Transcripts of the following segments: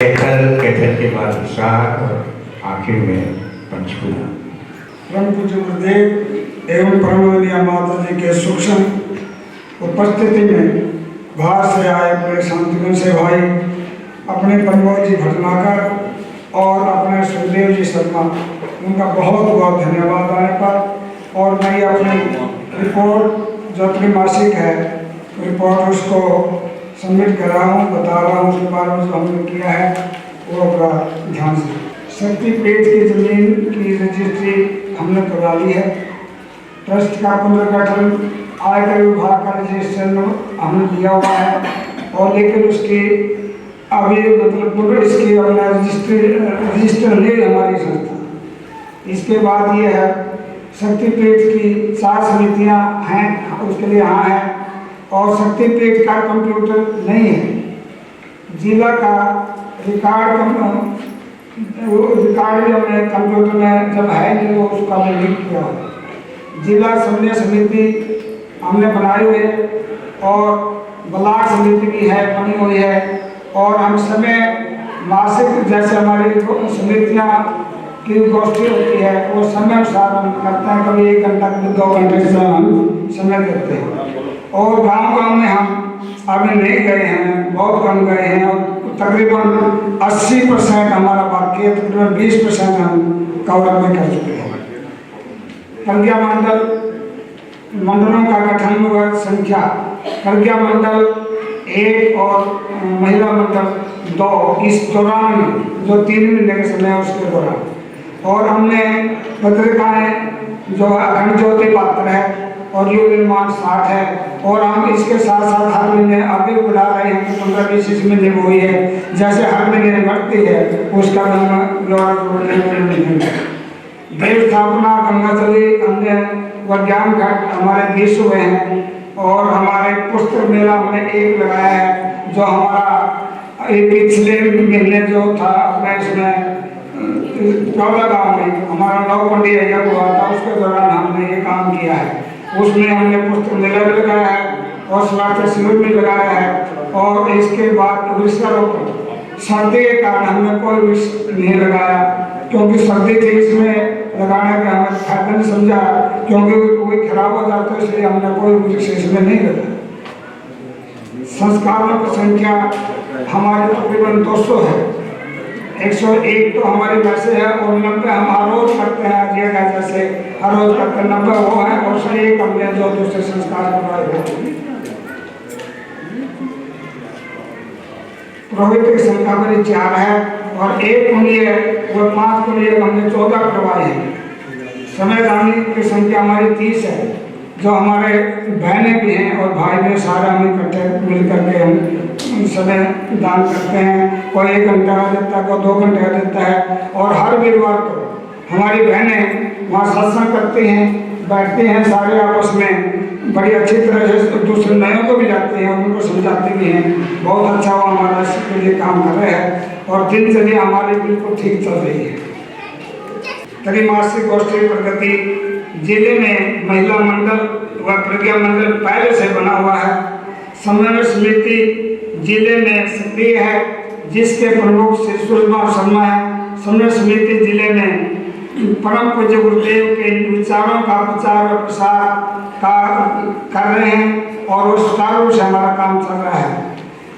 कैथल के बाद विशाख और आखिर में पंचकूला। परम पूज्य गुरुदेव एवं परमवंदनीय माता जी के सूक्ष्म उपस्थिति में बाहर से आए अपने शांतिगुण से भाई अपने प्रमोद जी भटनागर और अपने सुखदेव जी शर्मा, उनका बहुत बहुत धन्यवाद आने पर। और मैं अपनी रिपोर्ट जो त्रैमासिक है रिपोर्ट उसको सबमिट कर रहा हूँ, बता रहा हूँ उसके बारे में जो हमने किया है वो अपना ध्यान से। शक्तिपीठ की जमीन की रजिस्ट्री हमने करवा ली है। ट्रस्ट का पुनर्गठन आयकर विभाग का रजिस्ट्रेशन हमने लिया हुआ है और लेकिन उसकी अभी मतलब इसकी अपना रजिस्टर ले हमारी संस्था। इसके बाद ये है शक्तिपीठ की 4 समितियाँ हैं, उसके लिए यहाँ है। और शक्तिपीठ का कंप्यूटर नहीं है। जिला का रिकॉर्ड जब मैं कंप्यूटर में जब है नहीं वो उसका मैं लिंक किया है। जिला समन्वय समिति हमने बनाई हुई है और ब्लॉक समिति भी है, बनी हुई है। और हम समय मासिक जैसे हमारी समितियाँ की गोष्ठी होती है वो समय अनुसार हम करते हैं, कभी 1 घंटा कभी 2 घंटे से हम समय देते हैं। और गांव में हम अभी नहीं गए हैं, बहुत कम गए हैं और तकरीबन 80% हमारा बाकी है, तकरीबन 20% हम कवर में कर चुके हैं। प्रज्ञा मंडलों का गठन हुआ संख्या, प्रज्ञा मंडल 1 और महिला मंडल 2 इस दौरान में जो 3 महीने के समय है उसके दौरान। और हमने पत्रिकाएं जो अखंड ज्योति पात्र है और युग निर्माण 60 है। और हम इसके साथ साथ हर महीने आगे बढ़ा रहे हैं कि 15-20 इस महीने में हुई है, जैसे हर महीने बढ़ती है उसका देव स्थापना गंगाजली हमने विज्ञान घाट हमारे 20 हुए हैं। और हमारे पुस्तक मेला हमने 1 लगाया है जो हमारा पिछले महीने जो था अपने इसमें चौला गाँव में हमारा 9 पंडित यज्ञ हुआ था, उसके दौरान हमने ये काम किया है। उसमें हमने पुस्तक मेला भी लगाया है और स्वास्थ्य शिविर भी लगाया है। और इसके बाद वृक्षारोपण सर्दी के कारण हमने कोई वृक्ष नहीं लगाया क्योंकि सर्दी थी, इसमें लगाने का हमें फायदा नहीं समझा क्योंकि कोई खराब हो जाता है, इसलिए हमने कोई वृक्ष इसमें नहीं लगाया। संस्कारों की संख्या हमारी तकरीबन 200 है। 101 तो हमारी वैसे है और 90 हम हर रोज करते हैं, जैसे हर रोज करते हैं 90 वो है और 101 हमने जो दूसरे संस्कार करवाए हैं। पुरोहित की संख्या मेरी 4 है और 1 कुंडली और 5 कुंडली हमने 14 करवाए हैं। समयदानी की संख्या हमारी 30 है, जो हमारे बहनें भी हैं और भाई भी, सारे हम इकट्ठे मिल करके हम समय दान करते हैं। कोई 1 घंटा देता है, कोई 2 घंटे देता है। और हर वीरवार को हमारी बहनें वहाँ सत्संग करती हैं, बैठती हैं सारे आपस में बड़ी अच्छी तरह से, दूसरे नयों को भी जाती हैं, उनको समझाती भी हैं। बहुत अच्छा वो हमारा इसके लिए काम कर रहे हैं और दिनचर्या हमारी बिल्कुल ठीक चल रही है। त्रैमासिक गोष्ठी प्रगति जिले में महिला मंडल व प्रज्ञा मंडल पहले से बना हुआ है। समन्वय समिति जिले में सक्रिय है जिसके प्रमुख श्री सुषमा शर्मा है। समन्वय समिति जिले में परम पूज्य गुरुदेव के विचारों का प्रचार और प्रसार कर रहे हैं और वो सुचारू रूप से हमारा काम चल रहा है।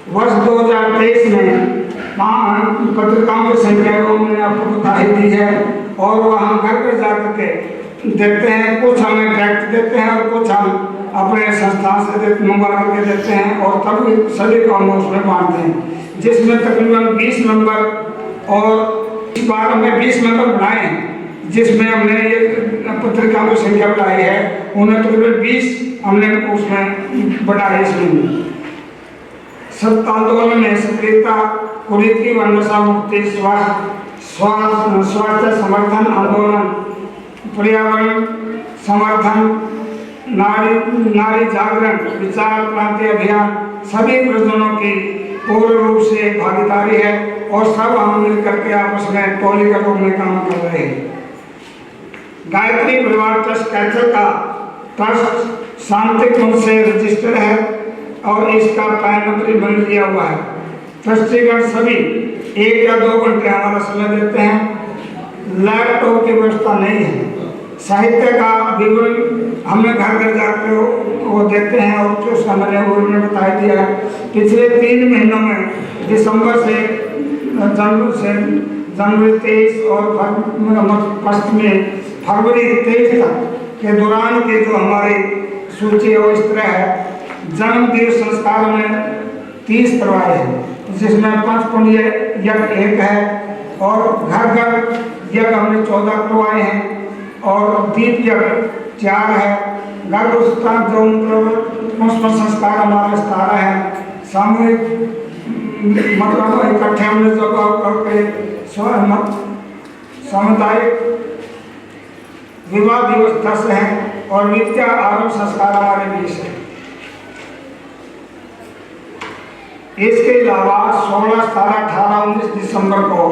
वर्ष 2023 में पत्रिकाओं की संख्या को मैंने आपको बता ही दी है और वो हम घर पर जा करके देते हैं। कुछ हमें डायरेक्ट देते हैं और कुछ हम अपने संस्थान से मंगवा करके देते हैं और तब सभी को हम उसमें बांटते हैं, जिसमें तकरीबन 20 मेंबर और इस बार हमने 20 मेंबर बनाए हैं, जिसमें हमने ये पत्रिकाओं की संख्या बढ़ाई है। उन्हें तकरीबन 20 हमने उसमें बढ़ाई। इसमें सत्ता आंदोलन में सक्रियता, कुरीति व नशा मुक्ति, स्वास्थ्य समर्थन आंदोलन, पर्यावरण समर्थन, नारी जागरण, विचार क्रांति अभियान, सभी प्रयोजनों की पूर्ण रूप से भागीदारी है और सब हम मिल करके आपस में टोली का रूप में काम कर रहे हैं। गायत्री परिवार ट्रस्ट कैथल का ट्रस्ट शांति कुंज से रजिस्टर है और इसका पैन नंबर बन दिया हुआ है। ट्रस्टीगण सभी 1 या 2 घंटे हमारा समय देते हैं। लैपटॉप की व्यवस्था नहीं है। साहित्य का विवरण हमने घर घर जाकर वो देते हैं और जो मैंने उन्होंने बता दिया है। पिछले 3 महीनों में दिसंबर से जनवरी 23 और फरवरी 23 तक के दौरान की जो हमारी सूची है वो इस तरह है। जन्मदिन संस्कार में 30 करवाए हैं, जिसमें पंचकुंडीय यज्ञ 1 है और घर घर यज्ञ हमने 14 करवाए हैं और दीप यज्ञ 4 है। गर्भस्थान जो पुष्प संस्कार हमारे 17 है। सामूहिक मतलब इकट्ठे हमने जगह करके सामुदायिक विवाह दिवस 10 है और विद्या आरंभ संस्कार हमारे 20 है। इसके अलावा 16, 17, 18, 19 दिसंबर को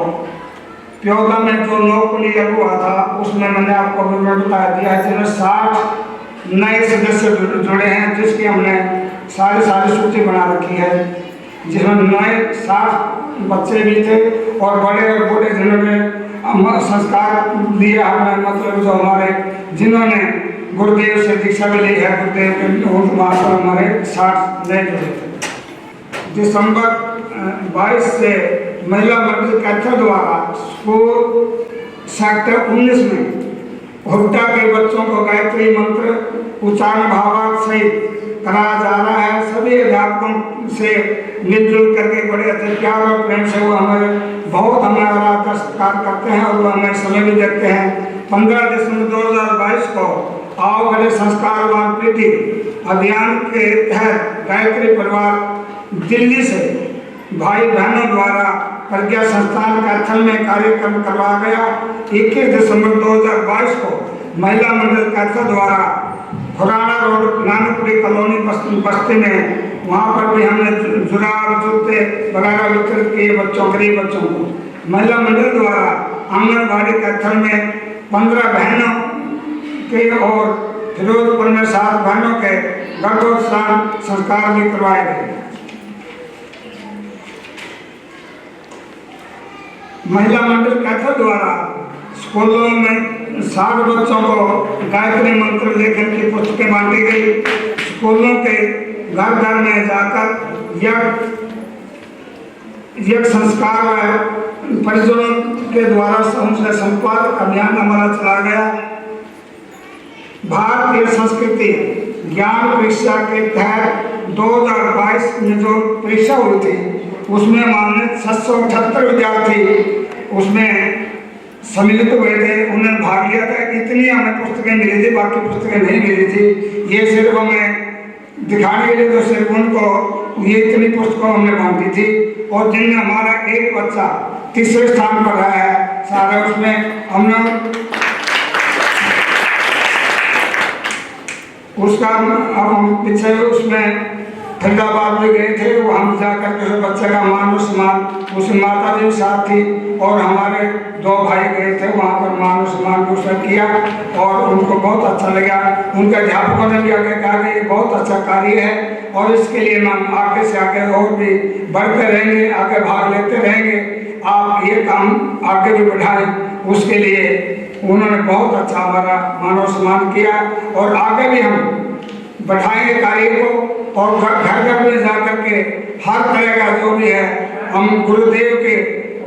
प्योदा में जो 9 कुली यज्ञ हुआ था उसमें मैंने आपको विवरण बता दिया है, जिसमें 60 नए सदस्य जुड़े हैं, जिसकी हमने सारी सूची बना रखी है, जिसमें नए 60 बच्चे भी थे और बड़े और बूढ़े जिन्होंने संस्कार लिया हमने, मतलब जो हमारे जिन्होंने गुरुदेव से दीक्षा भी ली है, गुरुदेव के वहाँ पर हमारे 60 नए जुड़े थे। दिसंबर 22 से महिला मंडल कैथल द्वारा स्कूल सेक्टर 19 में हुड्डा के बच्चों को गायत्री मंत्र उच्चारण भावार्थ सहित कराया जा रहा है। सभी अध्यापकों से मिलजुल करके बड़े अच्छे प्यार और प्रेम से वो बहुत हमारा आदर सत्कार करते हैं और वो हमें समय भी देते हैं। 15 दिसंबर 2022 को आओ बड़े संस्कारवान पीढ़ी अभियान के तहत गायत्री परिवार दिल्ली से भाई बहनों द्वारा प्रज्ञा संस्थान कैथल में कार्यक्रम करवाया गया। 21 दिसंबर 2022 को महिला मंडल कैथल द्वारा खुराना रोड नानकपुरी कॉलोनी बस्ती में वहाँ पर भी हमने जुराब जूते वगैरह वितरित किए बच्चों, गरीब बच्चों को। महिला मंडल द्वारा आंगनबाड़ी कैथल में 15 बहनों के और फिरोजपुर में 7 बहनों के गर्भोत्थान संस्कार भी करवाए गए। महिला मंडल कैथल द्वारा स्कूलों में 60 बच्चों को गायत्री मंत्र लेखन की पुस्तकें बांटी गई। स्कूलों के घर घर में जाकर यज्ञ संस्कार परिजनों के द्वारा उनसे संपर्क अभियान हमारा चला गया। भारतीय संस्कृति ज्ञान परीक्षा के तहत 2022 में जो परीक्षा हुई थी उसमें माननीय 778 विद्यार्थी उसमें सम्मिलित हुए थे, उन्होंने भाग लिया था। इतनी हमें पुस्तकें मिली थी, बाकी पुस्तकें नहीं मिली थी। ये सिर्फ हमें दिखाने के लिए तो सिर्फ उनको ये इतनी पुस्तकों हमने बांटी थी और जिनमें हमारा एक बच्चा 3रे स्थान पर रहा है सारे उसमें हमने उसका अब हम पीछे उसमें फरीदाबाद में गए थे। वो हम जाकर के उस बच्चे का मान और सम्मान, उस माता जी साथ थी और हमारे 2 भाई गए थे वहाँ पर मान और सम्मान उसने किया और उनको बहुत अच्छा लगा। उनके अध्यापकों ने भी आगे कहा कि ये बहुत अच्छा कार्य है और इसके लिए हम आगे से आगे और भी बढ़ते रहेंगे, आगे भाग लेते रहेंगे। आप ये काम आगे भी बढ़ाएं, उसके लिए उन्होंने बहुत अच्छा हमारा मान और सम्मान किया और आगे भी हम बढ़ाएंगे कार्य को और घर घर में जाकर के हर तरह का जो भी है हम गुरुदेव के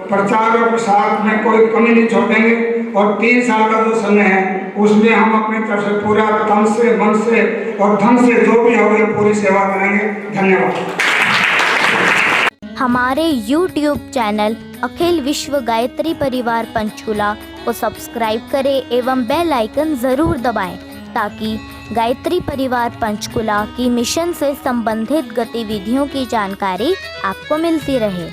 प्रचार और प्रसार में कोई कमी नहीं छोड़ेंगे और 3 साल का जो समय है उसमें हम अपनी तरफ से पूरा तन से, मन से और धन से जो भी होगी पूरी सेवा करेंगे। धन्यवाद। हमारे YouTube चैनल अखिल विश्व गायत्री परिवार पंचकुला को सब्सक्राइब करें एवं बेल आइकन ज़रूर दबाएं ताकि गायत्री परिवार पंचकुला की मिशन से संबंधित गतिविधियों की जानकारी आपको मिलती रहे।